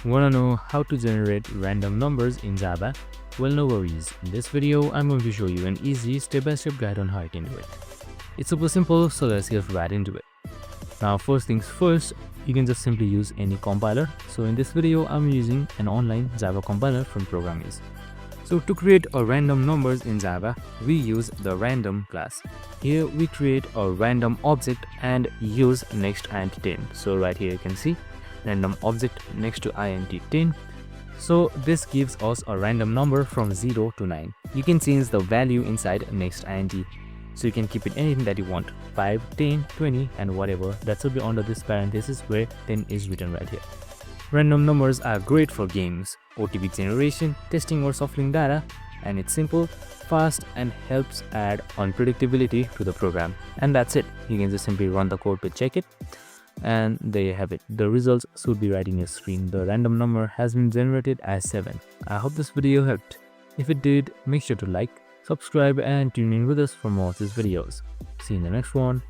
Wanna know how to generate random numbers in Java? Well, no worries. In this video, I'm going to show you an easy step-by-step guide on how you can do it. It's super simple, so let's get right into it. Now, first things first, you can just simply use any compiler. So in this video, I'm using an online Java compiler from Programmers. So to create a random numbers in Java, we use the random class. Here we create a random object and use next int 10. So right here you can see random object next to int 10. So this gives us a random number from 0 to 9. You can change the value inside next int. So you can keep it anything that you want, 5, 10, 20 and whatever. That should be under this parenthesis where 10 is written right here. Random numbers are great for games, OTP generation, testing or shuffling data, and it's simple, fast and helps add unpredictability to the program. And that's it. You can just simply run the code to check it. And there you have it. The results should be right in your screen. The random number has been generated as 7. I hope this video helped. If it did, make sure to like, subscribe and tune in with us for more of these videos. See you in the next one.